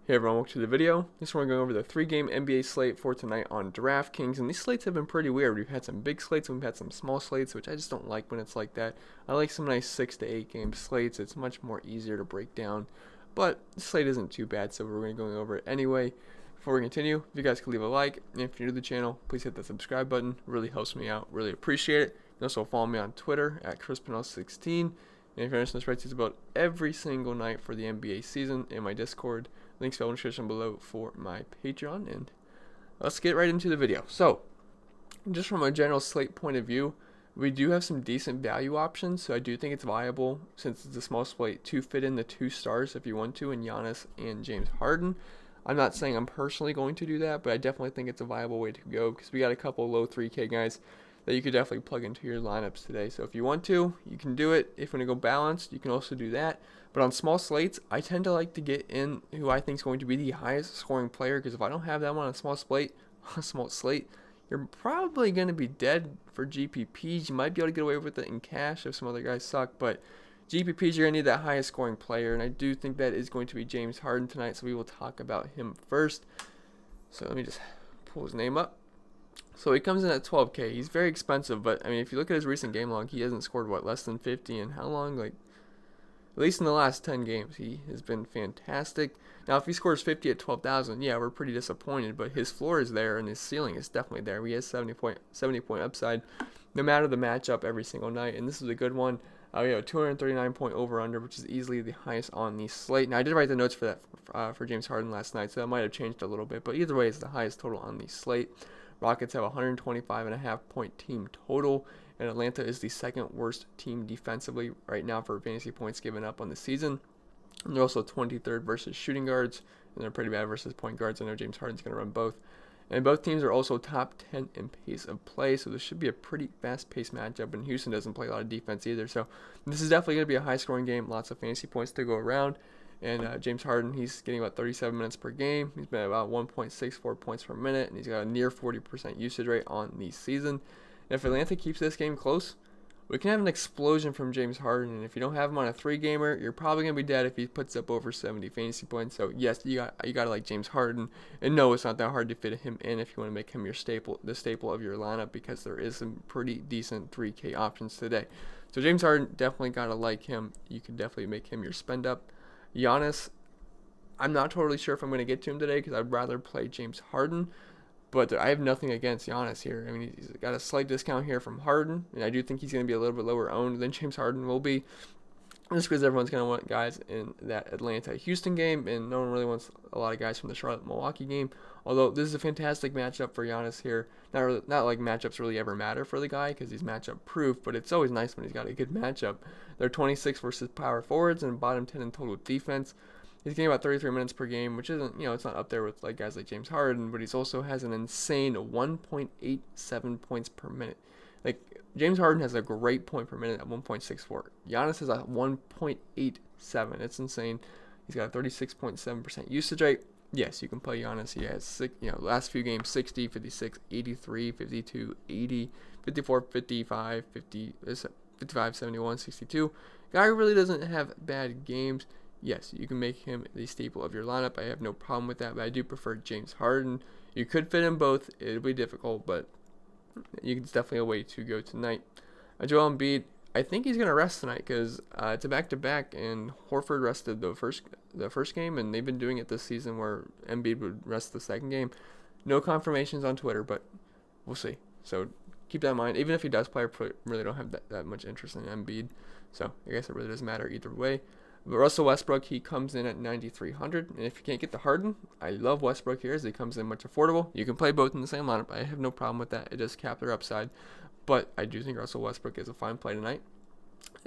Hey everyone, welcome to the video. This one we're going over the 3-game NBA slate for tonight on Draftkings, and these slates have been pretty weird. We've had some big slates and we've had some small slates, which I just don't like when it's like that. I like some nice 6 to 8 game slates. It's much more easier to break down, but the slate isn't too bad, so we're going to go over it anyway. Before we continue, if you guys could leave a like, and if you're new to the channel, please hit the subscribe button. It really helps me out. Really appreciate it. You can also follow me on Twitter at ChrisPinell16. And if you're interested in spreadsheets about every single night for the NBA season in my Discord, links in the description below for my Patreon. And let's get right into the video. So, just from a general slate point of view, we do have some decent value options. So I do think it's viable, since it's a small slate, to fit in the 2 stars if you want to, in Giannis and James Harden. I'm not saying I'm personally going to do that, but I definitely think it's a viable way to go, because we got a couple low 3K guys that you could definitely plug into your lineups today. So if you want to, you can do it. If you want to go balanced, you can also do that. But on small slates, I tend to like to get in who I think is going to be the highest scoring player, because if I don't have that one on a small slate, you're probably going to be dead for GPPs. You might be able to get away with it in cash if some other guys suck, but GPPs, you're going to need that highest scoring player, and I do think that is going to be James Harden tonight, so we will talk about him first. So let me just pull his name up. So he comes in at 12K. He's very expensive, but I mean, if you look at his recent game log, he hasn't scored less than 50 in how long? Like, at least in the last 10 games, he has been fantastic. Now, if he scores 50 at 12,000, yeah, we're pretty disappointed, but his floor is there and his ceiling is definitely there. He has 70 point upside, no matter the matchup every single night, and this is a good one. We have a 239 point over under, which is easily the highest on the slate. Now, I did write the notes for that for James Harden last night, so that might have changed a little bit, but either way, it's the highest total on the slate. Rockets have a 125.5 point team total, and Atlanta is the second worst team defensively right now for fantasy points given up on the season. And they're also 23rd versus shooting guards, and they're pretty bad versus point guards. I know James Harden's going to run both. And both teams are also top 10 in pace of play, so this should be a pretty fast-paced matchup, and Houston doesn't play a lot of defense either. So this is definitely going to be a high-scoring game, lots of fantasy points to go around. And James Harden, he's getting about 37 minutes per game. He's been about 1.64 points per minute, and he's got a near 40% usage rate on the season. And if Atlanta keeps this game close, we can have an explosion from James Harden. And if you don't have him on a 3-gamer, you're probably going to be dead if he puts up over 70 fantasy points. So yes, you got to like James Harden. And no, it's not that hard to fit him in if you want to make him the staple of your lineup, because there is some pretty decent 3K options today. So James Harden, definitely got to like him. You can definitely make him your spend up. Giannis, I'm not totally sure if I'm going to get to him today, because I'd rather play James Harden, but I have nothing against Giannis here. I mean, he's got a slight discount here from Harden, and I do think he's going to be a little bit lower owned than James Harden will be, just because everyone's going to want guys in that Atlanta-Houston game, and no one really wants a lot of guys from the Charlotte-Milwaukee game, although this is a fantastic matchup for Giannis here. Not like matchups really ever matter for the guy, because he's matchup proof, but it's always nice when he's got a good matchup. They're 26 versus power forwards and bottom 10 in total defense. He's getting about 33 minutes per game, which isn't, it's not up there with like guys like James Harden, but he's also has an insane 1.87 points per minute. Like, James Harden has a great point per minute at 1.64. Giannis has a 1.87. It's insane. He's got a 36.7% usage rate. Yes, you can play Giannis. He has last few games 60, 56, 83, 52, 80, 54, 55, 50, 55, 71, 62. Guy really doesn't have bad games. Yes, you can make him the staple of your lineup. I have no problem with that, but I do prefer James Harden. You could fit in both. It'll be difficult, but it's definitely a way to go tonight. Joel Embiid, I think he's going to rest tonight, because it's a back-to-back, and Horford rested the first game, and they've been doing it this season where Embiid would rest the second game. No confirmations on Twitter, but we'll see. So keep that in mind. Even if he does play, I really don't have that much interest in Embiid, so I guess it really doesn't matter either way. But Russell Westbrook, he comes in at 9,300, and if you can't get the Harden, I love Westbrook here as he comes in much affordable. You can play both in the same lineup. I have no problem with that. It does cap their upside, but I do think Russell Westbrook is a fine play tonight.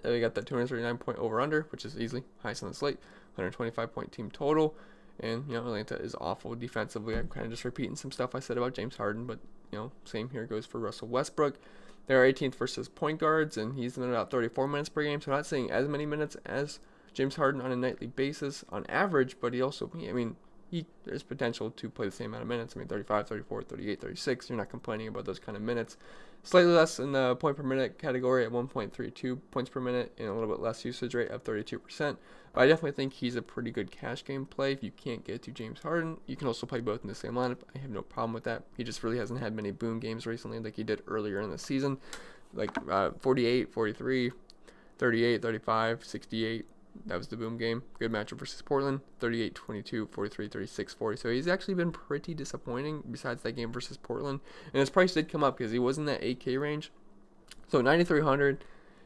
We got that 239 point over under, which is easily highest on the slate, 125 point team total, and Atlanta is awful defensively. I'm kind of just repeating some stuff I said about James Harden, but same here goes for Russell Westbrook. They're 18th versus point guards, and he's in about 34 minutes per game, so I'm not seeing as many minutes as James Harden on a nightly basis on average, but he also, there's potential to play the same amount of minutes. I mean, 35, 34, 38, 36. You're not complaining about those kind of minutes. Slightly less in the point per minute category at 1.32 points per minute and a little bit less usage rate of 32%. But I definitely think he's a pretty good cash game play. If you can't get to James Harden, you can also play both in the same lineup. I have no problem with that. He just really hasn't had many boom games recently like he did earlier in the season. Like 48, 43, 38, 35, 68. That was the boom game. Good matchup versus Portland. 38, 22, 43, 36, 40. So he's actually been pretty disappointing besides that game versus Portland. And his price did come up because he was in that 8K range. So 9,300.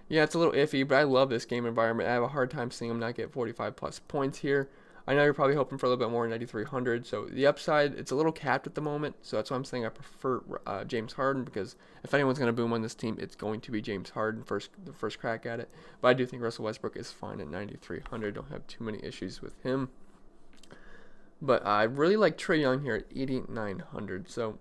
Yeah, it's a little iffy, but I love this game environment. I have a hard time seeing him not get 45 plus points here. I know you're probably hoping for a little bit more, 9,300. So the upside, it's a little capped at the moment. So that's why I'm saying I prefer James Harden, because if anyone's going to boom on this team, it's going to be James Harden, the first crack at it. But I do think Russell Westbrook is fine at 9,300. Don't have too many issues with him. But I really like Trae Young here at 8,900. So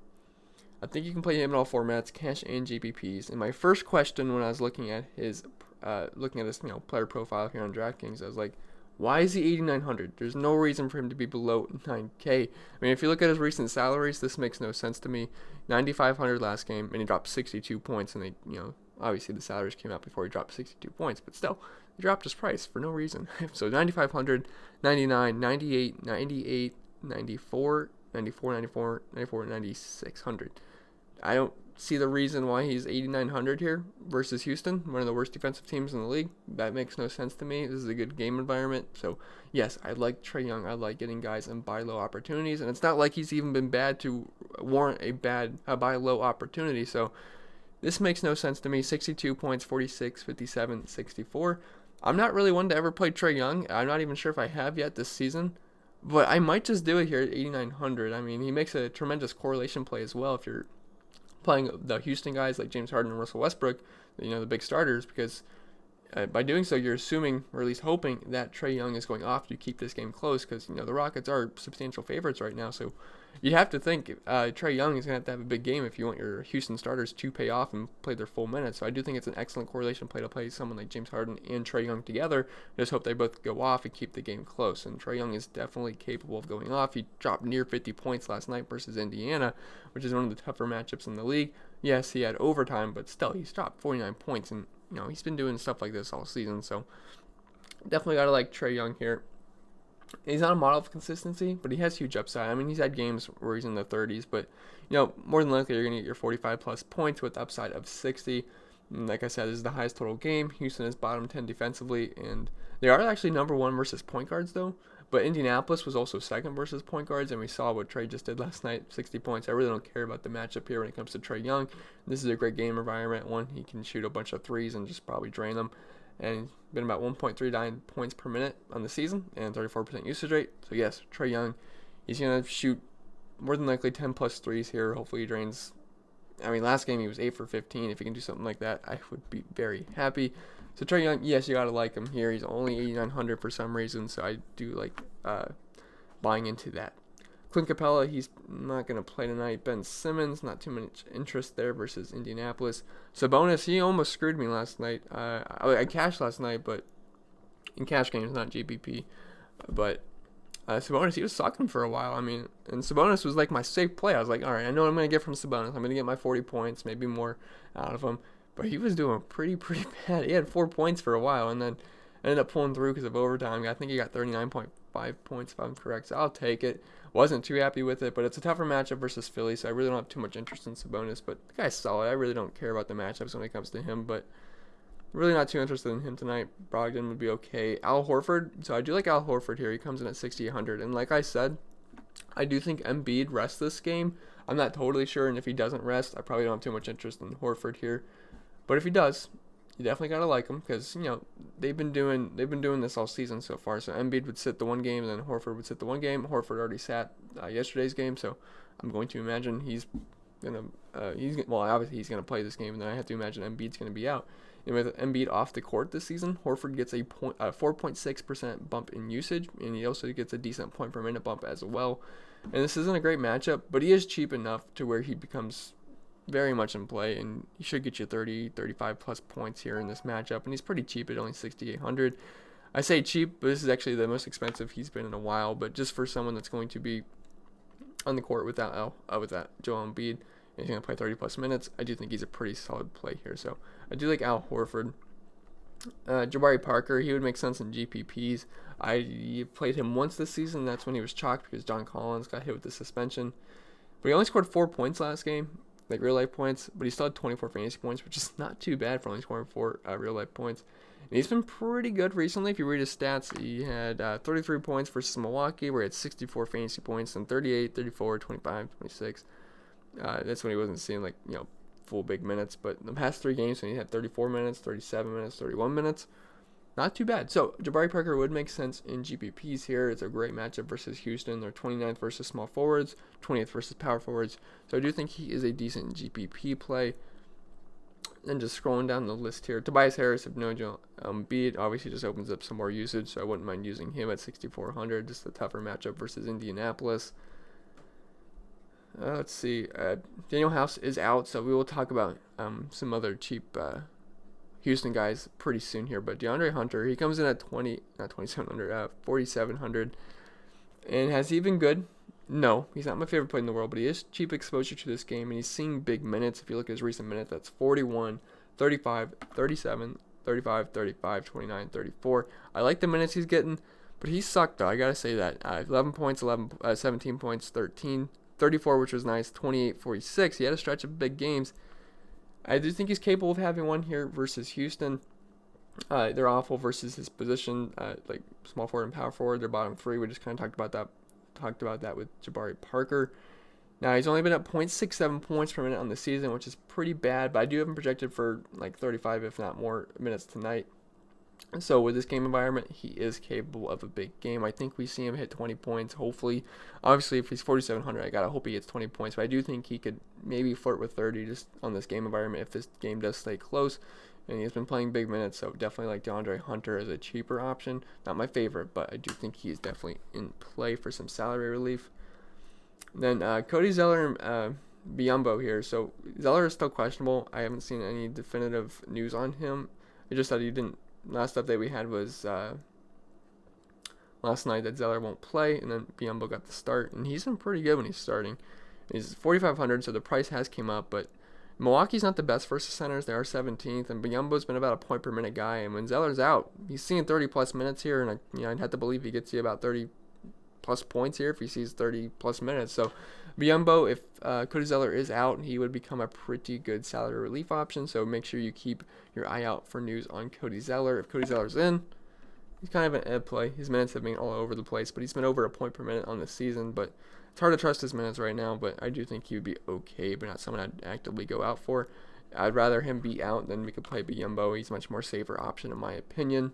I think you can play him in all formats, cash and GPPs. And my first question when I was looking at his player profile here on DraftKings, I was like, why is he 8,900? There's no reason for him to be below 9K. I mean, if you look at his recent salaries, this makes no sense to me. 9,500 last game, and he dropped 62 points. And obviously the salaries came out before he dropped 62 points, but still, he dropped his price for no reason. So 9,500, 99, 98, 98, 94, 94, 94, 94, 9,600. I don't see the reason why he's 8,900 here versus Houston, one of the worst defensive teams in the league. That makes no sense to me. This is a good game environment. So, yes, I like Trae Young. I like getting guys in buy low opportunities. And it's not like he's even been bad to warrant a buy low opportunity. So, this makes no sense to me. 62 points, 46, 57, 64. I'm not really one to ever play Trae Young. I'm not even sure if I have yet this season. But I might just do it here at 8,900. I mean, he makes a tremendous correlation play as well if you're playing the Houston guys like James Harden and Russell Westbrook, the big starters, because by doing so, you're assuming, or at least hoping, that Trae Young is going off to keep this game close, because the Rockets are substantial favorites right now. So you have to think Trae Young is going to have a big game if you want your Houston starters to pay off and play their full minutes. So I do think it's an excellent correlation play to play someone like James Harden and Trae Young together. I just hope they both go off and keep the game close. And Trae Young is definitely capable of going off. He dropped near 50 points last night versus Indiana, which is one of the tougher matchups in the league. Yes, he had overtime, but still, he's dropped 49 points. And, he's been doing stuff like this all season. So definitely got to like Trae Young here. He's not a model of consistency, but he has huge upside. I mean, he's had games where he's in the 30s, but, more than likely you're going to get your 45 plus points with upside of 60. And like I said, this is the highest total game. Houston is bottom 10 defensively, and they are actually number one versus point guards, though. But Indianapolis was also second versus point guards, and we saw what Trae just did last night, 60 points. I really don't care about the matchup here when it comes to Trae Young. This is a great game environment. One, he can shoot a bunch of threes and just probably drain them. And he's been about 1.39 points per minute on the season and 34% usage rate. So, yes, Trae Young, he's going to shoot more than likely 10 plus threes here. Hopefully he drains. I mean, last game he was 8 for 15. If he can do something like that, I would be very happy. So, Trae Young, yes, you got to like him here. He's only 8,900 for some reason, so I do like buying into that. Clint Capella, he's not going to play tonight. Ben Simmons, not too much interest there versus Indianapolis. Sabonis, he almost screwed me last night. I cashed last night, but in cash games, not GPP. But Sabonis, he was sucking for a while. I mean, and Sabonis was like my safe play. I was like, all right, I know what I'm going to get from Sabonis. I'm going to get my 40 points, maybe more out of him. But he was doing pretty bad. He had 4 points for a while, and then ended up pulling through because of overtime. I think he got 39.5 points, if I'm correct. So I'll take it. Wasn't too happy with it, but it's a tougher matchup versus Philly, so I really don't have too much interest in Sabonis. But the guy's solid. I really don't care about the matchups when it comes to him, but really not too interested in him tonight. Brogdon would be okay. Al Horford, so I do like Al Horford here. He comes in at 6,800, and like I said, I do think Embiid rests this game. I'm not totally sure, and if he doesn't rest, I probably don't have too much interest in Horford here. But if he does, you definitely gotta like him because they've been doing this all season so far. So Embiid would sit the one game, and then Horford would sit the one game. Horford already sat yesterday's game, so I'm going to imagine obviously he's gonna play this game, and then I have to imagine Embiid's gonna be out. And with Embiid off the court this season, Horford gets a 4.6% bump in usage, and he also gets a decent point per minute bump as well. And this isn't a great matchup, but he is cheap enough to where he becomes very much in play, and he should get you 30, 35 plus points here in this matchup, and he's pretty cheap at only 6,800. I say cheap, but this is actually the most expensive he's been in a while. But just for someone that's going to be on the court without Joel Embiid, and he's going to play 30 plus minutes, I do think he's a pretty solid play here. So I do like Al Horford. Jabari Parker, he would make sense in GPPs. I played him once this season. That's when he was chalked because John Collins got hit with the suspension. But he only scored 4 points last game, like real life points. But he still had 24 fantasy points, which is not too bad for only scoring 4 real life points. And he's been pretty good recently. If you read his stats, he had 33 points versus Milwaukee, where he had 64 fantasy points, and 38, 34, 25, 26. That's when he wasn't seeing full big minutes. But the past 3 games, when he had 34 minutes, 37 minutes, 31 minutes, not too bad. So Jabari Parker would make sense in GPPs here. It's a great matchup versus Houston. They're 29th versus small forwards, 20th versus power forwards. So I do think he is a decent GPP play. Then just scrolling down the list here, Tobias Harris, if no Joel Embiid, obviously just opens up some more usage, so I wouldn't mind using him at 6,400. Just a tougher matchup versus Indianapolis. Let's see. Daniel House is out, so we will talk about some other cheap Houston guys pretty soon here. But DeAndre Hunter, he comes in at 4,700. And has he been good? No, he's not my favorite play in the world, but he is cheap exposure to this game, and he's seeing big minutes. If you look at his recent minutes, that's 41, 35, 37, 35, 35, 29, 34. I like the minutes he's getting, but he sucked, though. I got to say that. 11 points, 17 points, 13, 34, which was nice, 28, 46. He had a stretch of big games. I do think he's capable of having one here versus Houston. They're awful versus his position, like small forward and power forward. They're bottom 3. We just kind of talked about that with Jabari Parker. Now, he's only been at 0.67 points per minute on the season, which is pretty bad, but I do have him projected for like 35, if not more, minutes tonight. And so with this game environment, he is capable of a big game. I think we see him hit 20 points, hopefully. Obviously, if he's 4,700, I gotta hope he gets 20 points, but I do think he could maybe flirt with 30 just on this game environment if this game does stay close. And he's been playing big minutes, so definitely like DeAndre Hunter as a cheaper option. Not my favorite, but I do think he's definitely in play for some salary relief. Then Cody Zeller and Biyombo here. So Zeller is still questionable. I haven't seen any definitive news on him. I just thought he didn't. Last update we had was last night that Zeller won't play, and then Biyombo got the start, and he's been pretty good when he's starting. He's 4,500, so the price has came up, but Milwaukee's not the best versus centers. They are 17th, and Biyombo's been about a point per minute guy. And when Zeller's out, he's seeing 30 plus minutes here, and I'd have to believe he gets you about 30 plus points here if he sees 30 plus minutes. So Biyombo, if Cody Zeller is out, he would become a pretty good salary relief option. So make sure you keep your eye out for news on Cody Zeller. If Cody Zeller's in, he's kind of an ed play. His minutes have been all over the place, but he's been over a point per minute on the season. But it's hard to trust his minutes right now, but I do think he would be okay, but not someone I'd actively go out for. I'd rather him be out than we could play Biyombo. He's a much more safer option in my opinion.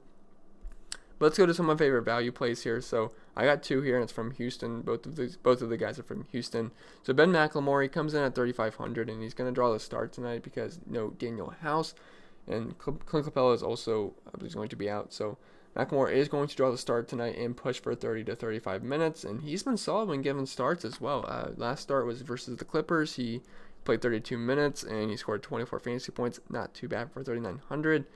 But let's go to some of my favorite value plays here. So I got 2 here, and it's from Houston. Both of the guys are from Houston. So Ben McLemore, he comes in at 3,500, and he's going to draw the start tonight because no Daniel House, and Clint Capella is also going to be out. So McLemore is going to draw the start tonight and push for 30 to 35 minutes, and he's been solid when given starts as well. Last start was versus the Clippers. He played 32 minutes, and he scored 24 fantasy points. Not too bad for 3,900.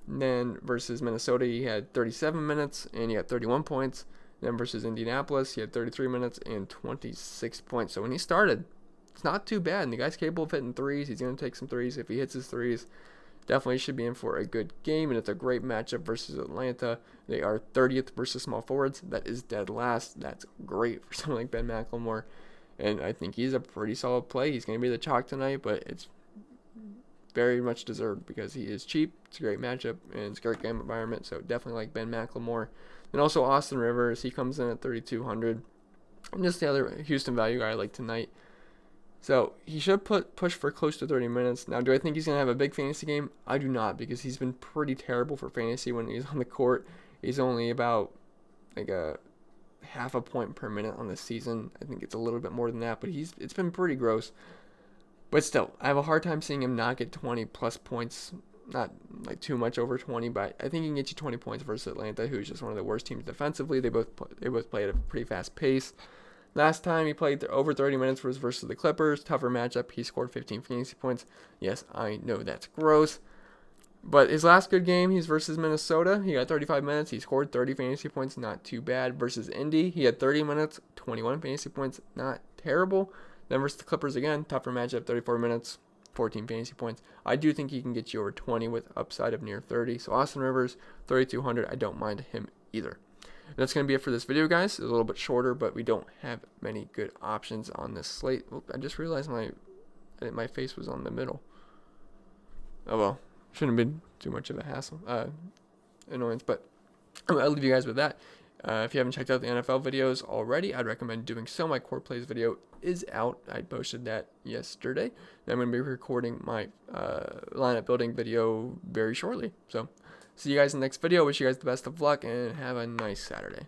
And then versus Minnesota, he had 37 minutes, and he had 31 points. Then versus Indianapolis, he had 33 minutes and 26 points. So when he started, it's not too bad, and the guy's capable of hitting threes. He's going to take some threes. If he hits his threes, definitely should be in for a good game, and it's a great matchup versus Atlanta. They are 30th versus small forwards. That is dead last. That's great for someone like Ben McLemore, and I think he's a pretty solid play. He's going to be the chalk tonight, but it's very much deserved because he is cheap. It's a great matchup, and it's a great game environment, so definitely like Ben McLemore. And also Austin Rivers, he comes in at 3,200. And just the other Houston value guy I like tonight. So he should push for close to 30 minutes. Now, do I think he's going to have a big fantasy game? I do not, because he's been pretty terrible for fantasy when he's on the court. He's only about like a half a point per minute on the season. I think it's a little bit more than that, but it's been pretty gross. But still, I have a hard time seeing him not get 20 plus points. Not like too much over 20, but I think he can get you 20 points versus Atlanta, who's just one of the worst teams defensively. They both play at a pretty fast pace. Last time he played over 30 minutes was versus the Clippers. Tougher matchup. He scored 15 fantasy points. Yes, I know that's gross. But his last good game, he's versus Minnesota. He got 35 minutes. He scored 30 fantasy points. Not too bad. Versus Indy, he had 30 minutes, 21 fantasy points. Not terrible. Then versus the Clippers again, tougher matchup, 34 minutes, 14 fantasy points. I do think he can get you over 20 with upside of near 30. So Austin Rivers, 3,200. I don't mind him either. That's going to be it for this video, guys. It's a little bit shorter, but we don't have many good options on this slate. Oh, I just realized my face was on the middle. Oh well, shouldn't have been too much of a hassle, annoyance. But I'll leave you guys with that. If you haven't checked out the NFL videos already, I'd recommend doing so. My core plays video is out. I posted that yesterday. And I'm going to be recording my lineup building video very shortly. So see you guys in the next video. Wish you guys the best of luck and have a nice Saturday.